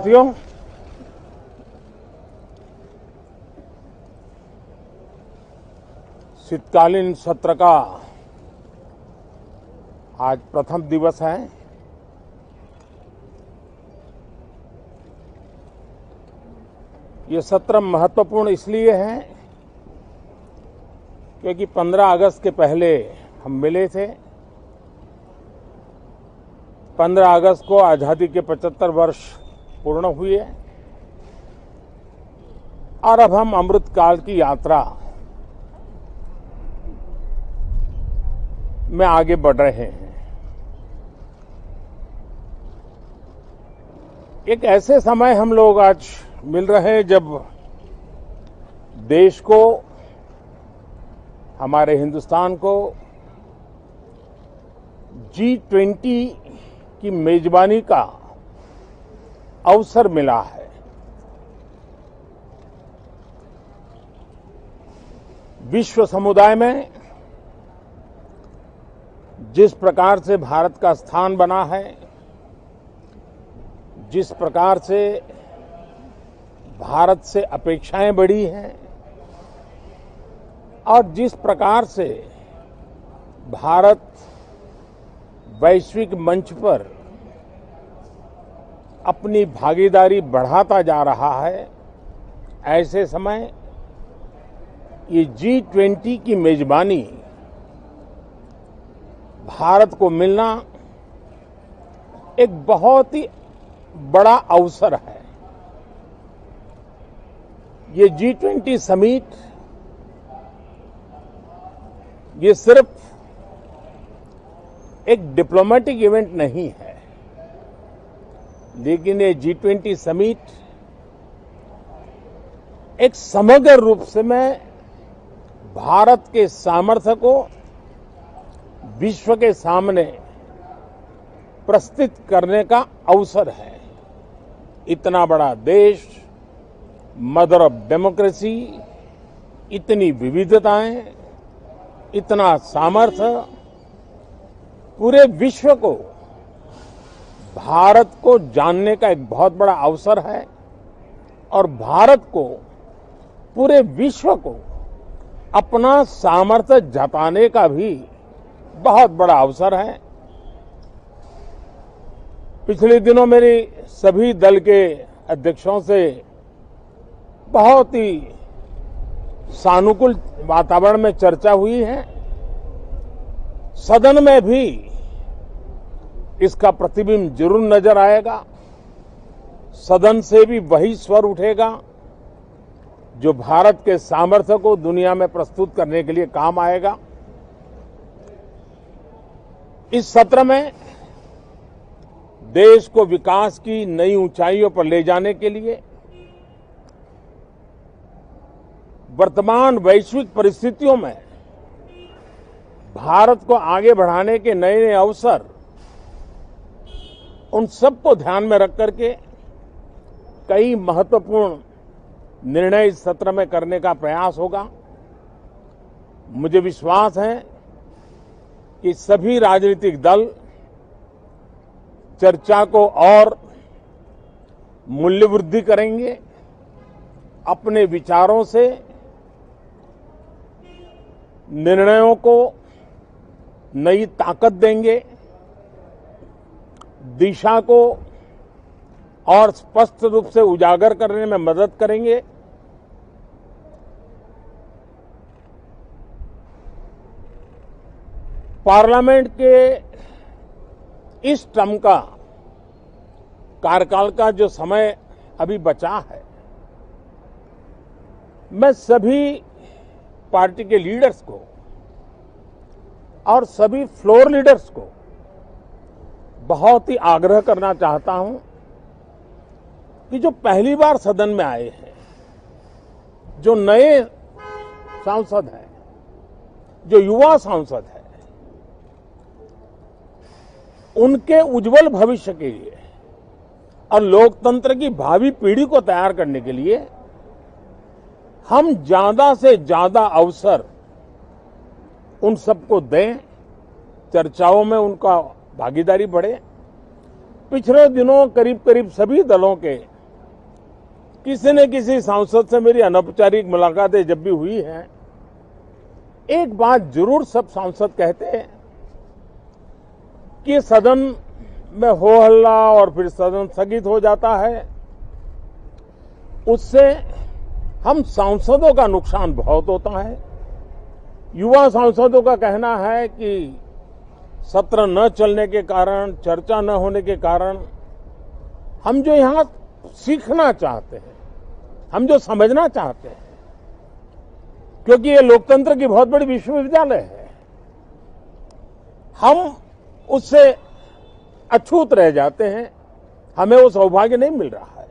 साथियों, शीतकालीन सत्र का आज प्रथम दिवस है। ये सत्र महत्वपूर्ण इसलिए है क्योंकि 15 अगस्त के पहले हम मिले थे। 15 अगस्त को आजादी के 75 वर्ष पूर्ण हुए और अब हम अमृतकाल की यात्रा में आगे बढ़ रहे हैं। एक ऐसे समय हम लोग आज मिल रहे हैं जब देश को, हमारे हिंदुस्तान को G20 की मेजबानी का अवसर मिला है। विश्व समुदाय में जिस प्रकार से भारत का स्थान बना है, जिस प्रकार से भारत से अपेक्षाएं बढ़ी हैं और जिस प्रकार से भारत वैश्विक मंच पर अपनी भागीदारी बढ़ाता जा रहा है, ऐसे समय ये G20 की मेजबानी भारत को मिलना एक बहुत ही बड़ा अवसर है। ये G20 समिट ये सिर्फ एक डिप्लोमेटिक इवेंट नहीं है, लेकिन ये G20 समिट एक समग्र रूप से मैं भारत के सामर्थ्य को विश्व के सामने प्रस्तुत करने का अवसर है। इतना बड़ा देश, मदर ऑफ डेमोक्रेसी, इतनी विविधताएं, इतना सामर्थ्य, पूरे विश्व को भारत को जानने का एक बहुत बड़ा अवसर है और भारत को, पूरे विश्व को अपना सामर्थ्य जताने का भी बहुत बड़ा अवसर है। पिछले दिनों मेरी सभी दल के अध्यक्षों से बहुत ही सानुकूल वातावरण में चर्चा हुई है। सदन में भी इसका प्रतिबिंब जरूर नजर आएगा। सदन से भी वही स्वर उठेगा जो भारत के सामर्थ्य को दुनिया में प्रस्तुत करने के लिए काम आएगा। इस सत्र में देश को विकास की नई ऊंचाइयों पर ले जाने के लिए वर्तमान वैश्विक परिस्थितियों में भारत को आगे बढ़ाने के नए नए अवसर, उन सबको ध्यान में रख करके कई महत्वपूर्ण निर्णय इस सत्र में करने का प्रयास होगा। मुझे विश्वास है कि सभी राजनीतिक दल चर्चा को और मूल्य वृद्धि करेंगे, अपने विचारों से निर्णयों को नई ताकत देंगे, दिशा को और स्पष्ट रूप से उजागर करने में मदद करेंगे। पार्लियामेंट के इस टर्म का कार्यकाल का जो समय अभी बचा है, मैं सभी पार्टी के लीडर्स को और सभी फ्लोर लीडर्स को बहुत ही आग्रह करना चाहता हूं कि जो पहली बार सदन में आए हैं, जो नए सांसद हैं, जो युवा सांसद हैं, उनके उज्जवल भविष्य के लिए और लोकतंत्र की भावी पीढ़ी को तैयार करने के लिए हम ज्यादा से ज्यादा अवसर उन सबको दें, चर्चाओं में उनका भागीदारी बढ़े। पिछले दिनों करीब करीब सभी दलों के किसी न किसी सांसद से मेरी अनौपचारिक मुलाकातें जब भी हुई हैं, एक बात जरूर सब सांसद कहते हैं कि सदन में हो हल्ला और फिर सदन स्थगित हो जाता है, उससे हम सांसदों का नुकसान बहुत होता है। युवा सांसदों का कहना है कि सत्र न चलने के कारण, चर्चा न होने के कारण हम जो यहां सीखना चाहते हैं, हम जो समझना चाहते हैं, क्योंकि ये लोकतंत्र की बहुत बड़ी विश्वविद्यालय है, हम उससे अछूत रह जाते हैं, हमें वो सौभाग्य नहीं मिल रहा है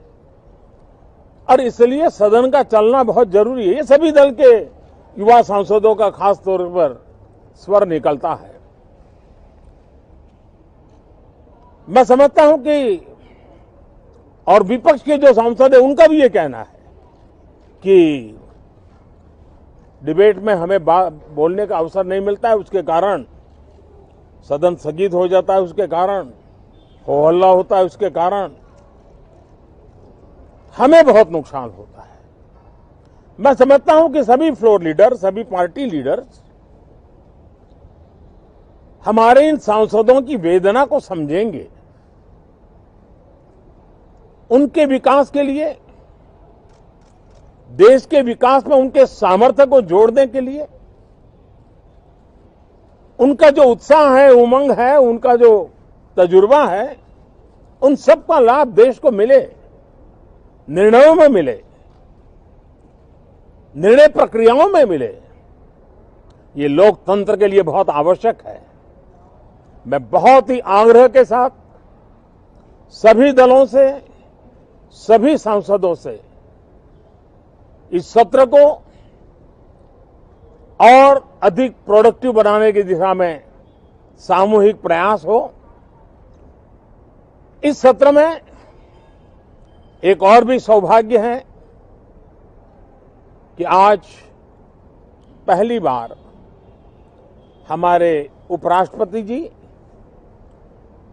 और इसलिए सदन का चलना बहुत जरूरी है। ये सभी दल के युवा सांसदों का खास तौर पर स्वर निकलता है। मैं समझता हूं कि और विपक्ष के जो सांसद है उनका भी ये कहना है कि डिबेट में हमें बोलने का अवसर नहीं मिलता है, उसके कारण सदन स्थगित हो जाता है, उसके कारण हो हल्ला होता है, उसके कारण हमें बहुत नुकसान होता है। मैं समझता हूं कि सभी फ्लोर लीडर, सभी पार्टी लीडर्स हमारे इन सांसदों की वेदना को समझेंगे, उनके विकास के लिए, देश के विकास में उनके सामर्थ्य को जोड़ने के लिए, उनका जो उत्साह है, उमंग है, उनका जो तजुर्बा है, उन सब का लाभ देश को मिले, निर्णयों में मिले, निर्णय प्रक्रियाओं में मिले। ये लोकतंत्र के लिए बहुत आवश्यक है। मैं बहुत ही आग्रह के साथ सभी दलों से, सभी सांसदों से इस सत्र को और अधिक प्रोडक्टिव बनाने की दिशा में सामूहिक प्रयास हो। इस सत्र में एक और भी सौभाग्य है कि आज पहली बार हमारे उपराष्ट्रपति जी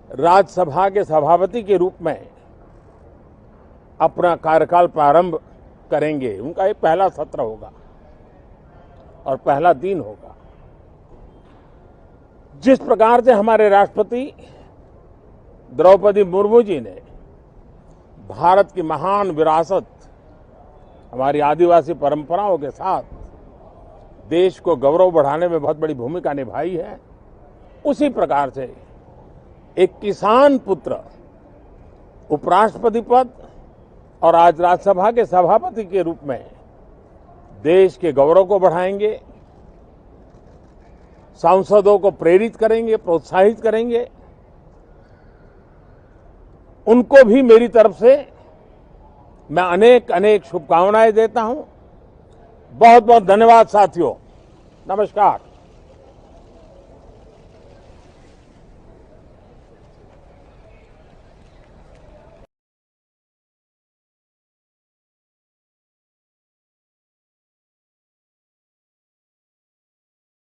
राज्यसभा के सभापति के रूप में अपना कार्यकाल प्रारंभ करेंगे। उनका ये पहला सत्र होगा और पहला दिन होगा। जिस प्रकार से हमारे राष्ट्रपति द्रौपदी मुर्मू जी ने भारत की महान विरासत, हमारी आदिवासी परंपराओं के साथ देश को गौरव बढ़ाने में बहुत बड़ी भूमिका निभाई है, उसी प्रकार से एक किसान पुत्र उपराष्ट्रपति पद और आज राज्यसभा के सभापति के रूप में देश के गौरव को बढ़ाएंगे, सांसदों को प्रेरित करेंगे, प्रोत्साहित करेंगे। उनको भी मेरी तरफ से मैं अनेक अनेक शुभकामनाएं देता हूं। बहुत बहुत धन्यवाद साथियों। नमस्कार।